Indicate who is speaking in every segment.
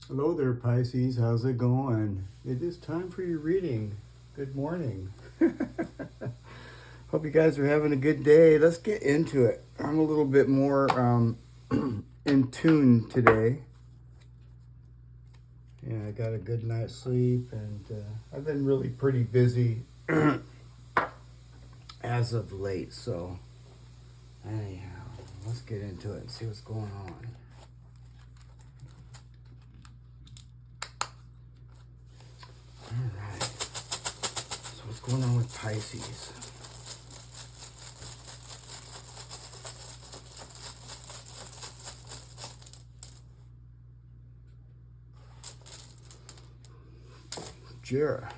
Speaker 1: Hello there, Pisces. How's it going? It is time for your reading. Good morning. Hope you guys are having a good day. Let's get into it. I'm a little bit more in tune today. Yeah, I got a good night's sleep, and I've been really pretty busy as of late. So, anyhow, let's get into it and see what's going on. All right. So what's going on with Pisces? Jera.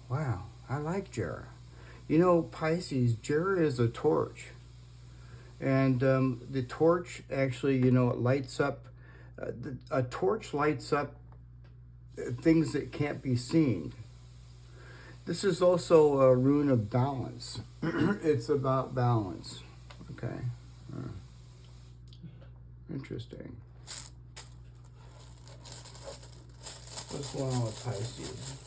Speaker 1: Wow, I like Jera. You know, Pisces, Jera is a torch. And the torch actually, it lights up. A torch lights up things that can't be seen. This is also a rune of balance. It's about balance. Okay. Interesting. What's going on with Pisces?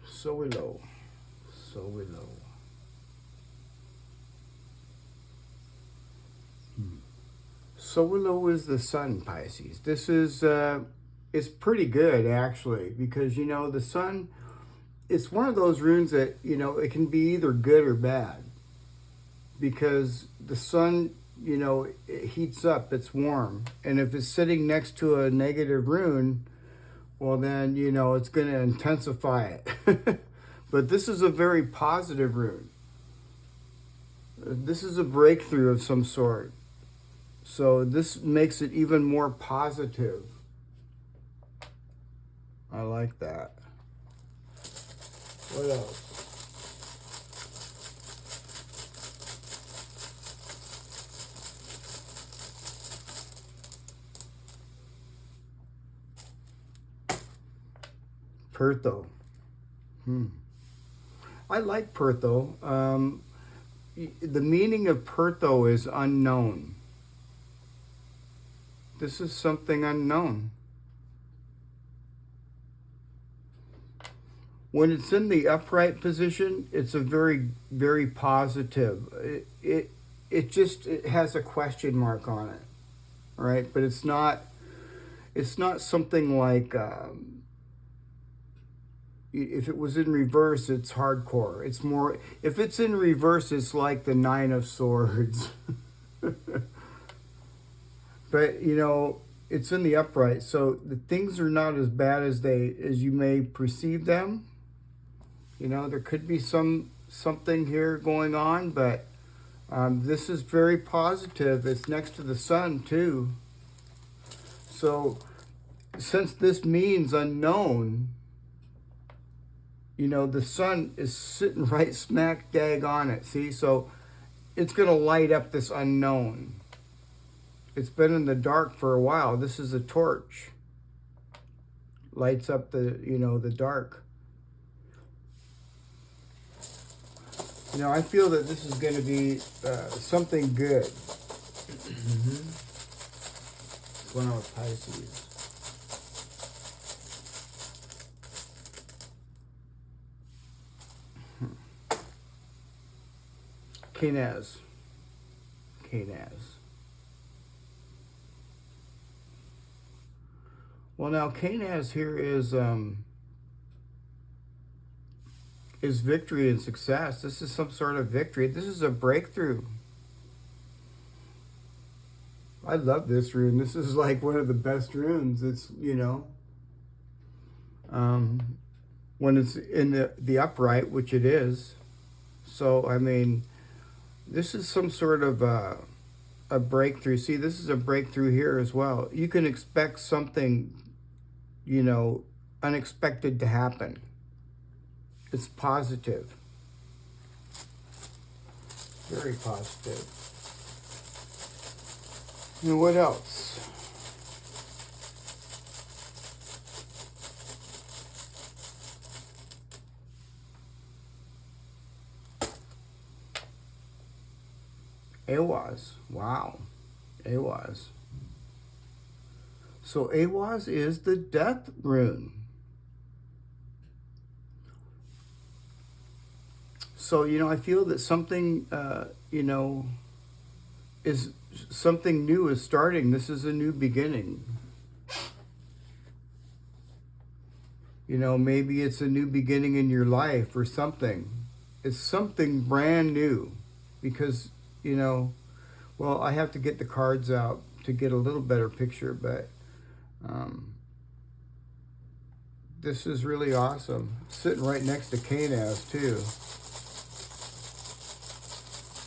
Speaker 1: Sowilo. Sowilo is the sun, Pisces. This is it's pretty good actually, because the sun, it's one of those runes that it can be either good or bad, because the sun, it heats up, it's warm, and if it's sitting next to a negative rune, well then it's going to intensify it. But this is a very positive rune. This is a breakthrough of some sort. So this makes it even more positive. I like that. What else? Puerto. I like Puerto. The meaning of Puerto is unknown. This is something unknown. When it's in the upright position, it's a very, very positive. It has a question mark on it, right? But it's not something like if it was in reverse, it's hardcore. It's more, if it's in reverse, it's like the Nine of Swords. But it's in the upright, so the things are not as bad as you may perceive them. There could be something here going on, but this is very positive. It's next to the sun too. So since this means unknown, the sun is sitting right smack dag on it. See, so it's going to light up this unknown. It's been in the dark for a while. This is a torch. Lights up the dark. I feel that this is going to be something good. What's going on with Pisces? Kenaz. Well, now Kenaz here is victory and success. This is some sort of victory. This is a breakthrough. I love this rune. This is like one of the best runes. It's when it's in the upright, which it is. So I mean, this is some sort of a breakthrough. See, this is a breakthrough here as well. You can expect something, unexpected to happen. It's positive. Very positive. And what else? Awaz. Wow. Awaz. So Awaz is the death rune. So, you know, I feel that something, you know, is something new is starting. This is a new beginning. You know, maybe it's a new beginning in your life or something. It's something brand new because, you know, well, I have to get the cards out to get a little better picture, but this is really awesome. Sitting right next to Kenaz, too.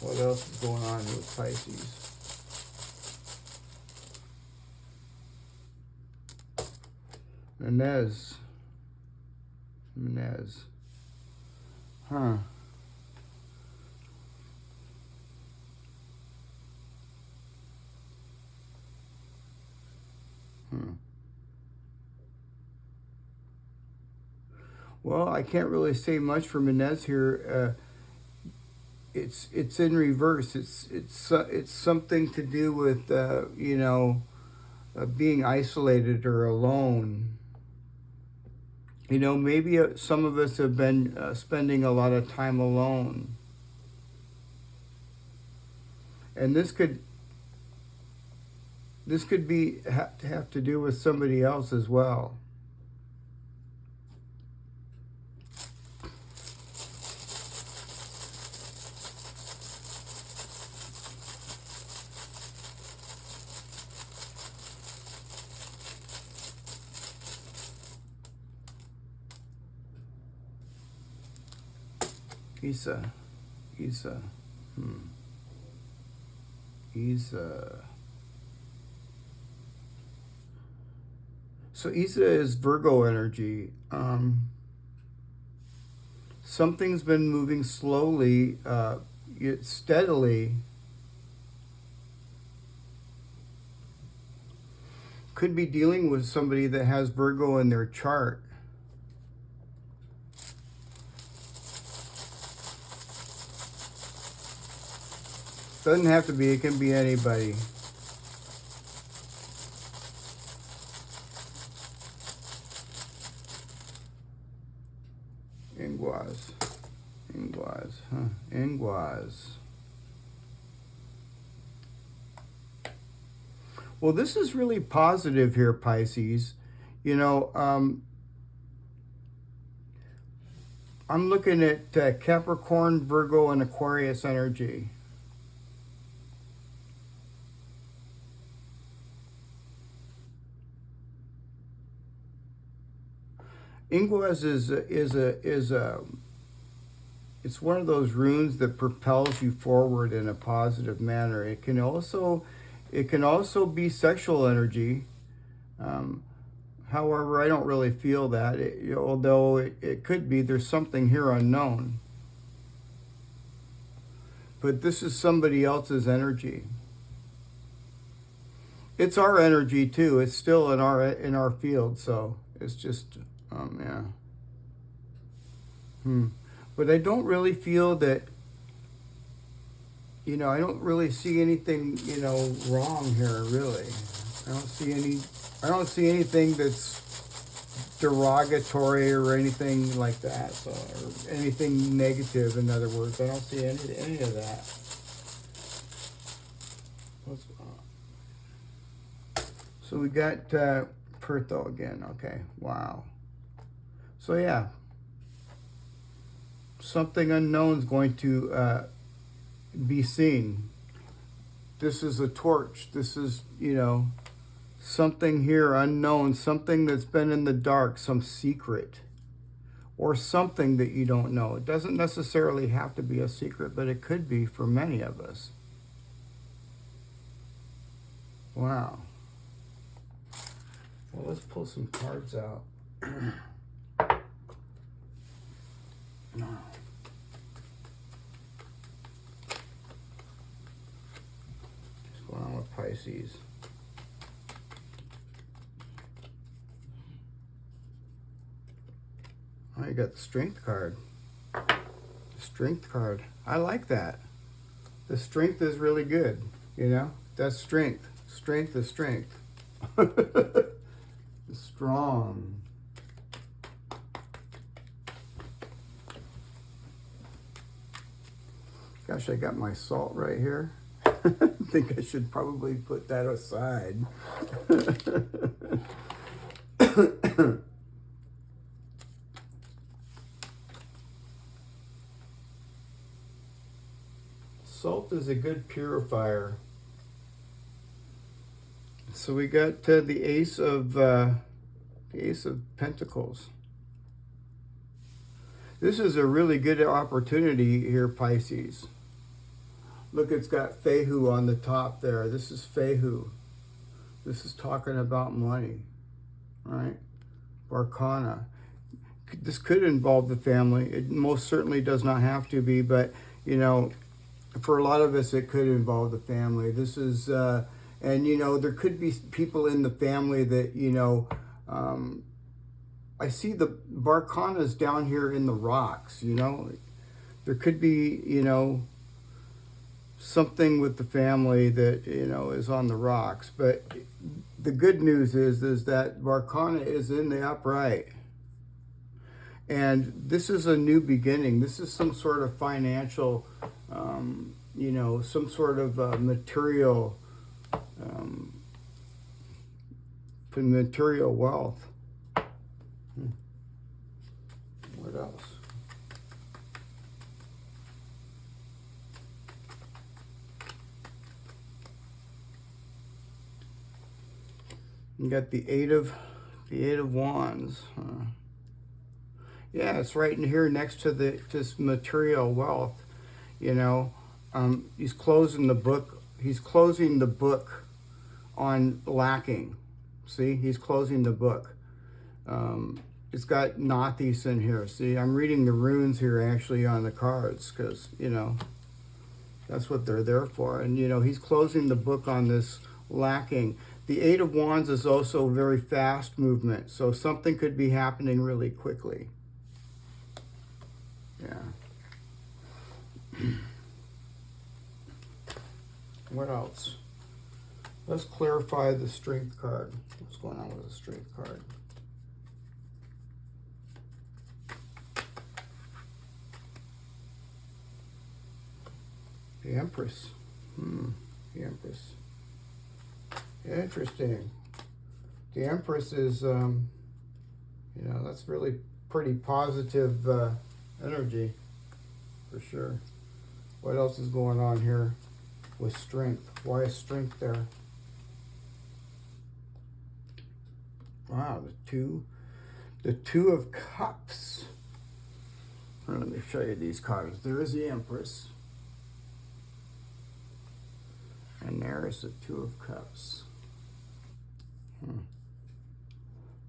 Speaker 1: What else is going on with Pisces? Mannaz. Huh. Well, I can't really say much for Mannaz here. It's in reverse. It's something to do with you know, being isolated or alone. You know, maybe some of us have been spending a lot of time alone, and this could be have to do with somebody else as well. Isa. So Isa is Virgo energy. Something's been moving slowly, yet steadily. Could be dealing with somebody that has Virgo in their chart. Doesn't have to be, it can be anybody. Ingress. Well, this is really positive here, Pisces. You know, I'm looking at Capricorn, Virgo, and Aquarius energy. Ingress is it's one of those runes that propels you forward in a positive manner. It can also be sexual energy. However, I don't really feel that, although it could be. There's something here unknown. But this is somebody else's energy. It's our energy too. It's still in our field, so it's just yeah. But I don't really feel that, you know, I don't really see anything, you know, wrong here, really. I don't see anything that's derogatory or anything like that, so, or anything negative, in other words. I don't see any of that. So we got Puerto again. Okay, wow. So yeah, something unknown is going to be seen. This is a torch. This is, you know, something here unknown, something that's been in the dark, some secret, or something that you don't know. It doesn't necessarily have to be a secret, but it could be for many of us. Wow. Well, let's pull some cards out. No. What's going on with Pisces? Oh, you got the Strength card. The Strength card. I like that. The strength is really good, you know? That's strength. Strength is strength. Strong. Gosh, I got my salt right here. I think I should probably put that aside. Salt is a good purifier. So we got the Ace of Pentacles. This is a really good opportunity here, Pisces. Look, it's got Fehu on the top there. This is Fehu. This is talking about money, right? Arcana. This could involve the family. It most certainly does not have to be, but, you know, for a lot of us, it could involve the family. This is, and, you know, there could be people in the family that, you know, I see the Barcanas down here in the rocks, you know. There could be, you know, something with the family that, you know, is on the rocks. But the good news is that Barcana is in the upright. And this is a new beginning. This is some sort of financial, you know, some sort of material wealth. What else? You got the Eight of Wands. Yeah, it's right in here next to this material wealth. You know, he's closing the book. He's closing the book on lacking. See, he's closing the book. It's got Nathis in here. See, I'm reading the runes here actually on the cards because, you know, that's what they're there for. And, you know, he's closing the book on this lacking. The Eight of Wands is also very fast movement. So something could be happening really quickly. Yeah. What else? Let's clarify the Strength card. What's going on with the Strength card? The Empress. The Empress. Interesting. The Empress is, you know, that's really pretty positive energy, for sure. What else is going on here with Strength? Why is Strength there? Wow, the Two of Cups. Let me show you these cards. There is the Empress. And there is the Two of Cups.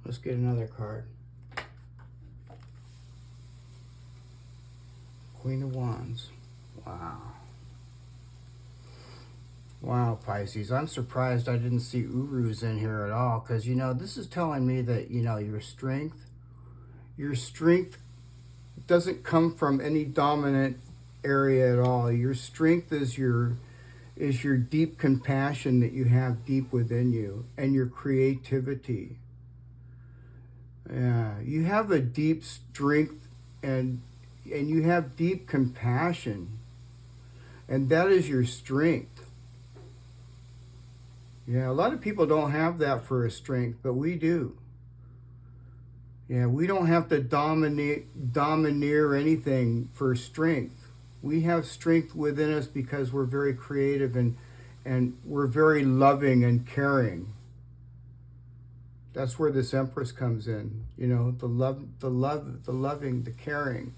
Speaker 1: Let's get another card. Queen of Wands. Wow. Wow, Pisces. I'm surprised I didn't see Urus in here at all, because, you know, this is telling me that, you know, your strength doesn't come from any dominant area at all. Your strength is your deep compassion that you have deep within you, and your creativity. Yeah, you have a deep strength, and you have deep compassion, and that is your strength. Yeah, a lot of people don't have that for a strength, but we do. Yeah, we don't have to domineer anything for strength. We have strength within us because we're very creative and we're very loving and caring. That's where this Empress comes in. You know, the loving, the caring.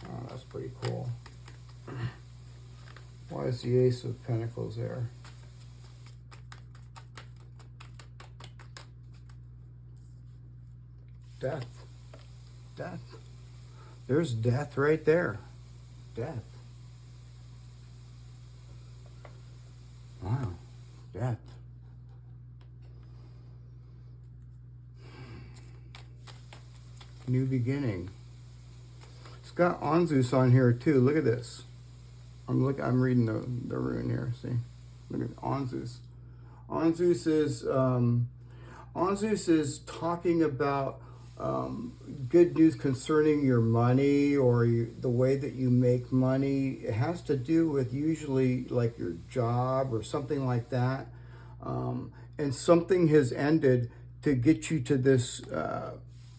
Speaker 1: Oh, that's pretty cool. Why is the Ace of Pentacles there? Death. Death. There's death right there. Death. Wow. Death. New beginning. It's got Anzus on here too. Look at this. I'm reading the rune here. See, look at Anzus. Anzus is talking about good news concerning your money or the way that you make money. It has to do with usually like your job or something like that. And something has ended to get you to this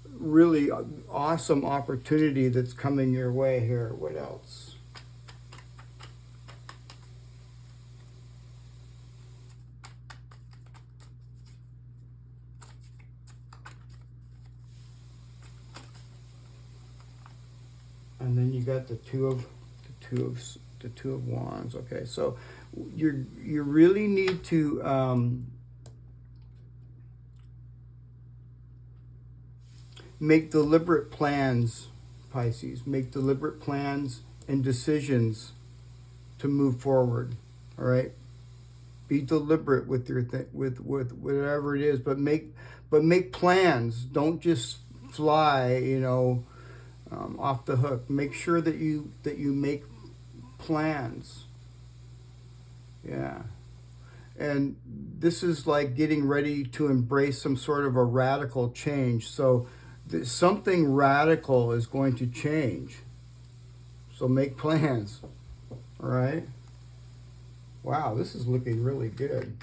Speaker 1: really awesome opportunity that's coming your way here. What else? And then you got the two of wands. Okay, so you really need to make deliberate plans, Pisces. Make deliberate plans and decisions to move forward. All right. Be deliberate with your with whatever it is, but make plans. Don't just fly, off the hook. Make sure that you make plans. Yeah. And this is like getting ready to embrace some sort of a radical change. So something radical is going to change. So make plans. All right. Wow, this is looking really good.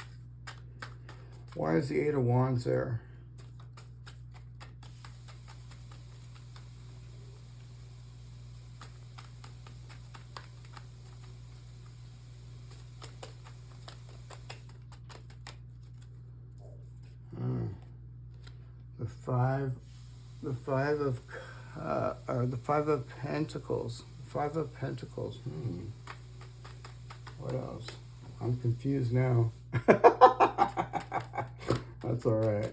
Speaker 1: Why is the Eight of Wands there? The five of Pentacles. Five of Pentacles. What else? I'm confused now. That's all right.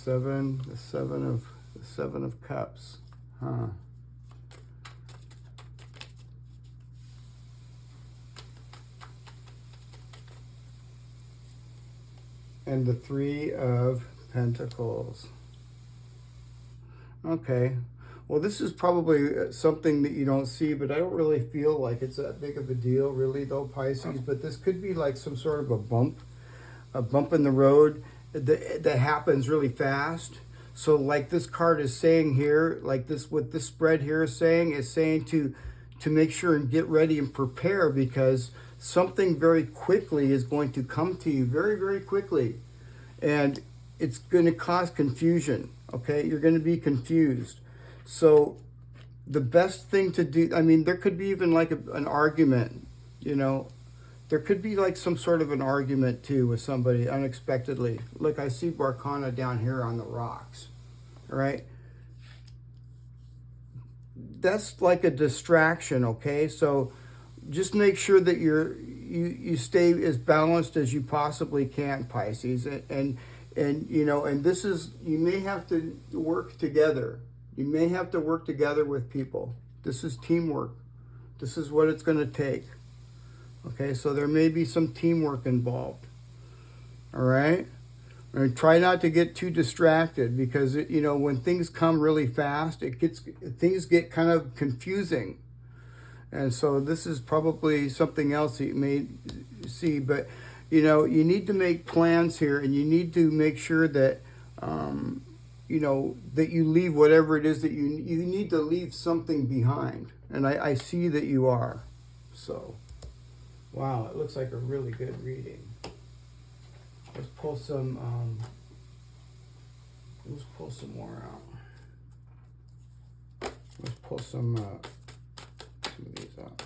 Speaker 1: The seven of Cups. Huh. And the Three of Pentacles. Okay. Well, this is probably something that you don't see, but I don't really feel like it's that big of a deal, really, though, Pisces. But this could be like some sort of a bump in the road that happens really fast. So, like this card is saying here, like this, what this spread here is saying to make sure and get ready and prepare, because something very quickly is going to come to you very, very quickly. And it's going to cause confusion, okay? You're going to be confused. So the best thing to do, I mean, there could be even like an argument, There could be like some sort of an argument too with somebody unexpectedly. Like I see Barcana down here on the rocks, all right? That's like a distraction, okay? So just make sure that you stay as balanced as you possibly can, Pisces. And this is, you may have to work together. You may have to work together with people. This is teamwork. This is what it's going to take. Okay, so there may be some teamwork involved. All right? And try not to get too distracted, because when things come really fast, things get kind of confusing. And so this is probably something else that you may see, but you need to make plans here, and you need to make sure that that you leave whatever it is that you need to leave something behind. And I see that you are. So, wow, it looks like a really good reading. Let's pull some more out. Let's pull some of these out.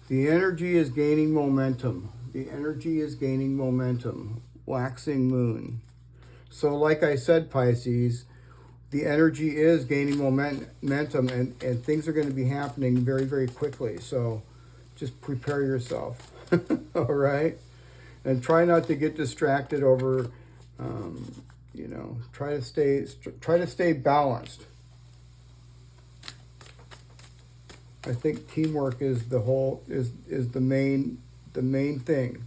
Speaker 1: The energy is gaining momentum. The energy is gaining momentum. Waxing moon. So like I said, Pisces, the energy is gaining momentum, and things are going to be happening very, very quickly. So just prepare yourself. All right? And try not to get distracted over, try to stay balanced. I think teamwork is the main the main thing.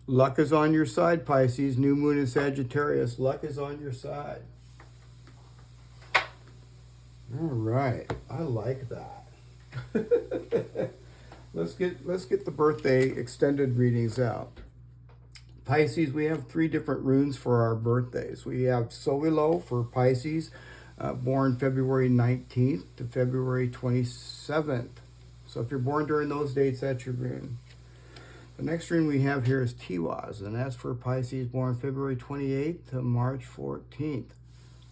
Speaker 1: Luck is on your side, Pisces. New moon in Sagittarius. Luck is on your side. All right. I like that. Let's get the birthday extended readings out. Pisces, we have 3 different runes for our birthdays. We have Sowilo for Pisces, born February 19th to February 27th. So if you're born during those dates, that's your rune. The next rune we have here is Tiwaz, and that's for Pisces born February 28th to March 14th.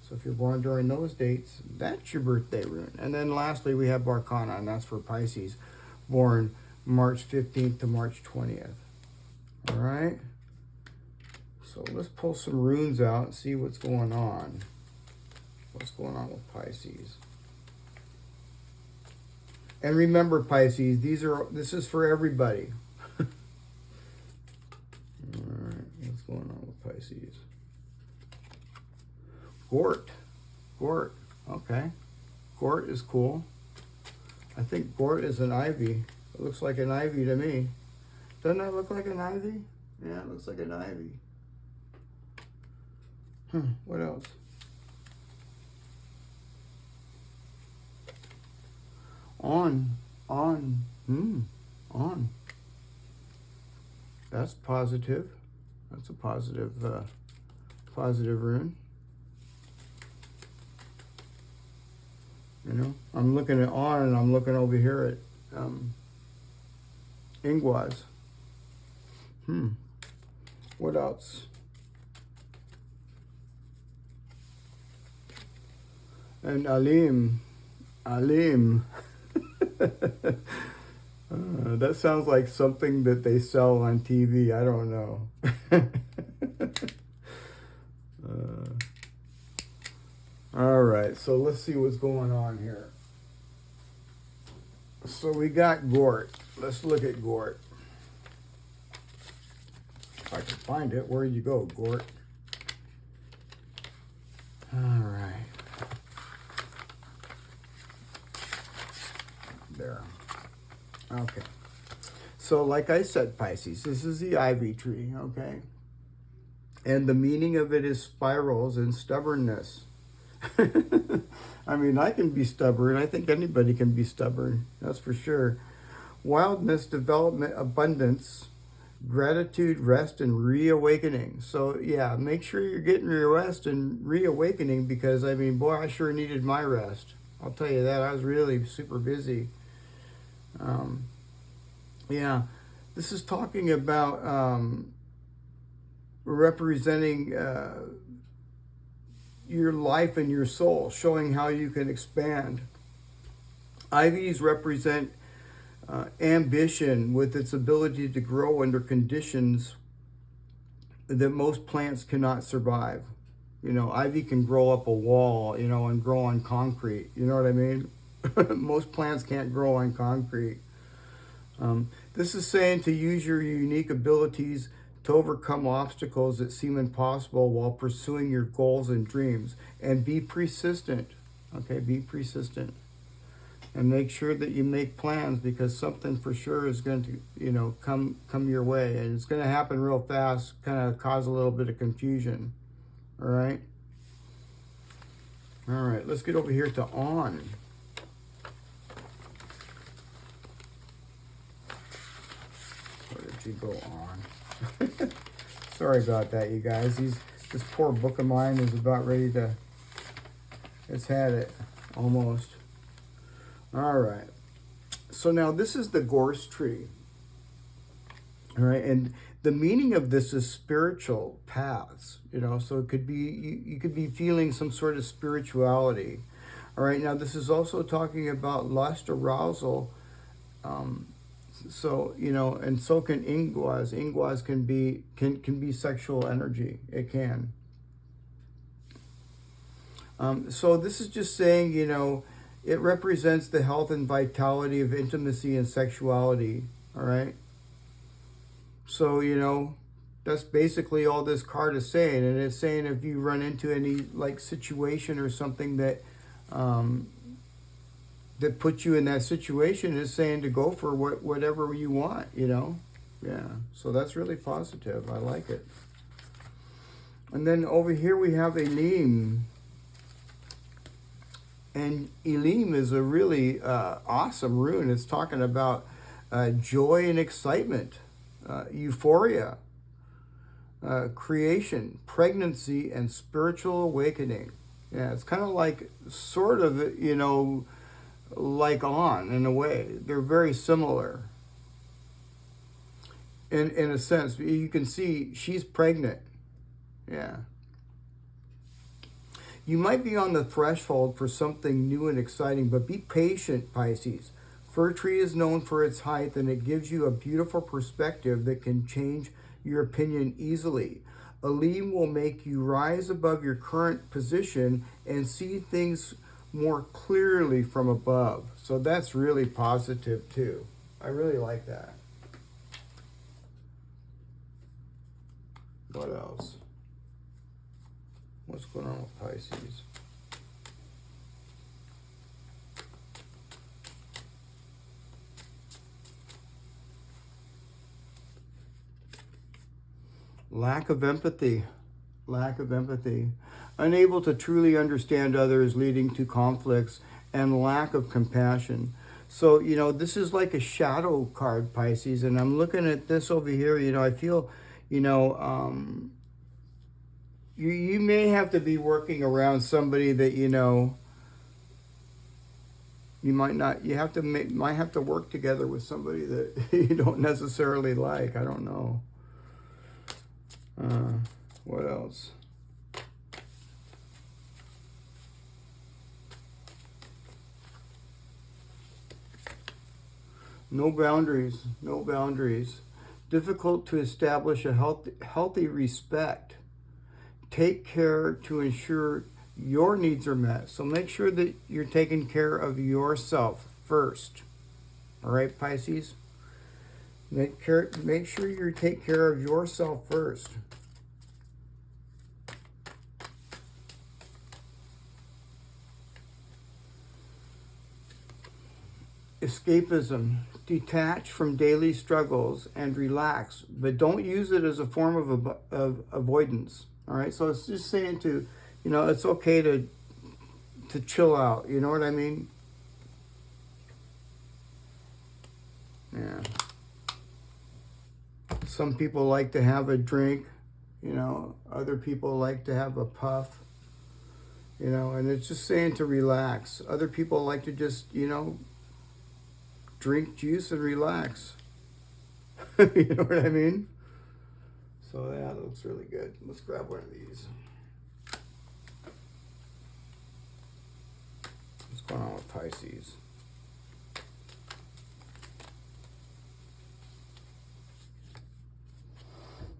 Speaker 1: So if you're born during those dates, that's your birthday rune. And then lastly, we have Barkana, and that's for Pisces born March 15th to March 20th. All right? So let's pull some runes out and see what's going on. What's going on with Pisces? And remember, Pisces, this is for everybody. Alright, what's going on with Pisces? Gort. Okay. Gort is cool. I think Gort is an ivy. It looks like an ivy to me. Doesn't that look like an ivy? Yeah, it looks like an ivy. What else? On. That's positive. That's a positive rune. You know, I'm looking at on, and I'm looking over here at Ingress. What else? And Alim. That sounds like something that they sell on TV. I don't know. All right, so let's see what's going on here. So we got Gort. Let's look at Gort. If I can find it, where did you go, Gort? All right. There. Okay. So like I said, Pisces, this is the ivy tree, okay? And the meaning of it is spirals and stubbornness. I mean, I can be stubborn. I think anybody can be stubborn. That's for sure. Wildness, development, abundance, gratitude, rest, and reawakening. So, yeah, make sure you're getting your rest and reawakening because, I mean, boy, I sure needed my rest. I'll tell you that. I was really super busy. Yeah, this is talking about representing your life and your soul, showing how you can expand. Ivies represent ambition with its ability to grow under conditions that most plants cannot survive. You know, ivy can grow up a wall, you know, and grow on concrete. You know what I mean? Most plants can't grow on concrete. This is saying to use your unique abilities to overcome obstacles that seem impossible while pursuing your goals and dreams. And be persistent. Okay, be persistent. And make sure that you make plans because something for sure is going to, you know, come your way. And it's going to happen real fast, kind of cause a little bit of confusion. All right? All right, let's get over here to on. Where did you go on? Sorry about that, you guys. This poor book of mine is about ready to, it's had it, almost. All right. So now this is the gorse tree. All right, and the meaning of this is spiritual paths, you know, so it could be, you could be feeling some sort of spirituality. All right, now this is also talking about lust, arousal, so, you know, and so can Ingress. Ingress can be sexual energy. It can. So this is just saying, you know, it represents the health and vitality of intimacy and sexuality. All right. So, you know, that's basically all this card is saying. And it's saying if you run into any like situation or something that that put you in that situation is saying to go for whatever you want, you know? Yeah, so that's really positive. I like it. And then over here we have Elim. And Elim is a really awesome rune. It's talking about joy and excitement, euphoria, creation, pregnancy, and spiritual awakening. Yeah, it's kind of like, sort of, you know, like on in a way. They're very similar. In a sense, you can see she's pregnant. Yeah. You might be on the threshold for something new and exciting, but be patient, Pisces. Fir tree is known for its height, and it gives you a beautiful perspective that can change your opinion easily. Elim will make you rise above your current position and see things more clearly from above. So that's really positive too. I really like that. What else? What's going on with Pisces? Lack of empathy. Lack of empathy. Unable to truly understand others, leading to conflicts and lack of compassion. So, you know, this is like a shadow card, Pisces. And I'm looking at this over here, you know, I feel, you know, you may have to be working around somebody that, you know, you might not, you have to might have to work together with somebody that you don't necessarily like. I don't know. What else? No boundaries, no boundaries. Difficult to establish a healthy respect. Take care to ensure your needs are met. So make sure that you're taking care of yourself first. All right, Pisces? Make sure you take care of yourself first. Escapism. Detach from daily struggles and relax, but don't use it as a form of avoidance. All right, so it's just saying to, you know, it's okay to chill out. You know what I mean? Yeah. Some people like to have a drink, you know. Other people like to have a puff, you know, and it's just saying to relax. Other people like to just, you know, drink juice and relax. You know what I mean? So yeah, that looks really good. Let's grab one of these. What's going on with Pisces?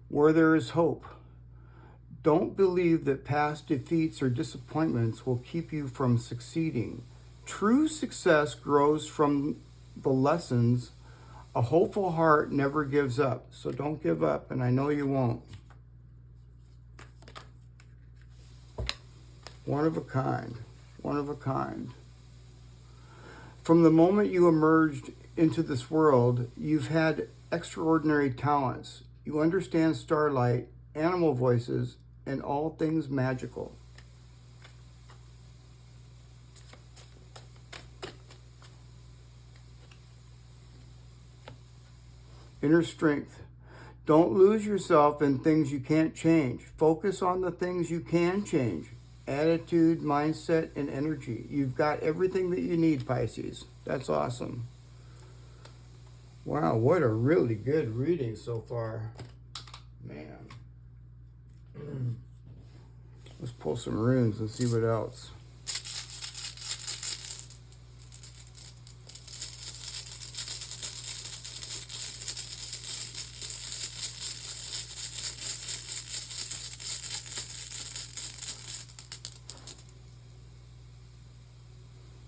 Speaker 1: Where there is hope. Don't believe that past defeats or disappointments will keep you from succeeding. True success grows from the lessons. A hopeful heart never gives up, so don't give up, and I know you won't. One of a kind, one of a kind. From the moment you emerged into this world, you've had extraordinary talents. You understand starlight, animal voices, and all things magical. Inner strength. Don't lose yourself in things you can't change. Focus on the things you can change. Attitude, mindset, and energy. You've got everything that you need, Pisces. That's awesome. Wow, what a really good reading so far. Man. Let's pull some runes and see what else.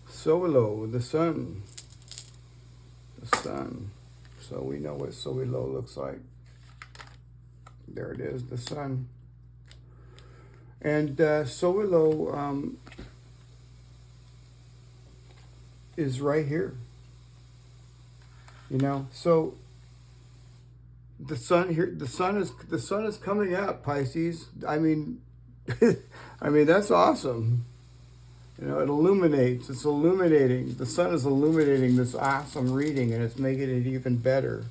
Speaker 1: Sowilo, the sun. The sun. So we know what Sowilo looks like. There it is, the sun. And Sowilo, is right here. You know, so the sun here, the sun is coming up, Pisces. I mean, I mean that's awesome. You know, it illuminates. It's illuminating. The sun is illuminating this awesome reading, and it's making it even better.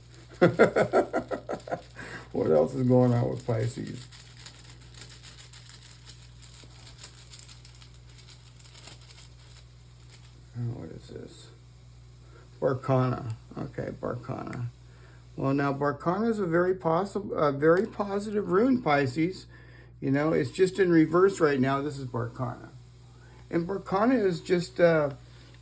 Speaker 1: What else is going on with Pisces? Oh, what is this? Barcana. Okay, Barcana. Well, now Barcana is a very positive rune, Pisces. You know, it's just in reverse right now. This is Barcana. And Barcana is just,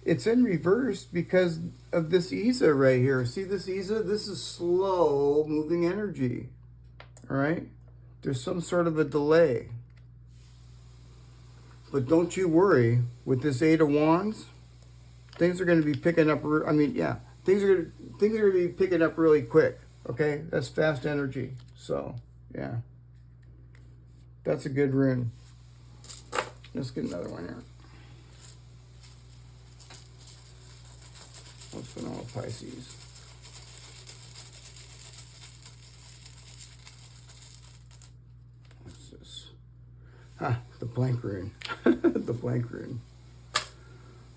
Speaker 1: it's in reverse because of this Isa right here. See this Isa? This is slow moving energy. All right? There's some sort of a delay. But don't you worry. With this Eight of Wands, things are going to be picking up. I mean, yeah. Things are going to be picking up really quick. Okay? That's fast energy. So, yeah. That's a good rune. Let's get another one here. What's going on with Pisces? What's this? Ah, the blank rune. The blank rune.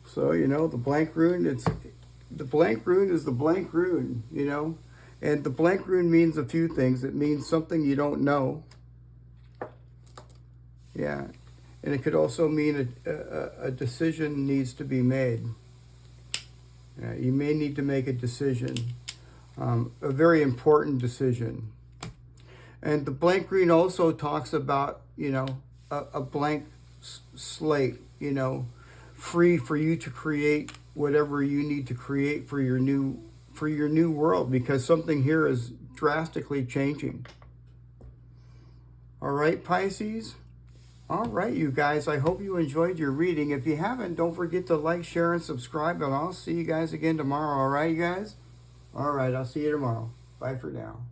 Speaker 1: So, you know, the blank rune, the blank rune is the blank rune, you know. And the blank rune means a few things. It means something you don't know. Yeah. And it could also mean a decision needs to be made. You may need to make a decision, a very important decision. And the blank rune also talks about, you know, a blank slate, you know, free for you to create whatever you need to create for your new world, because something here is drastically changing. All right, Pisces? All right, you guys, I hope you enjoyed your reading. If you haven't, don't forget to like, share, and subscribe, and I'll see you guys again tomorrow. All right, you guys? All right, I'll see you tomorrow. Bye for now.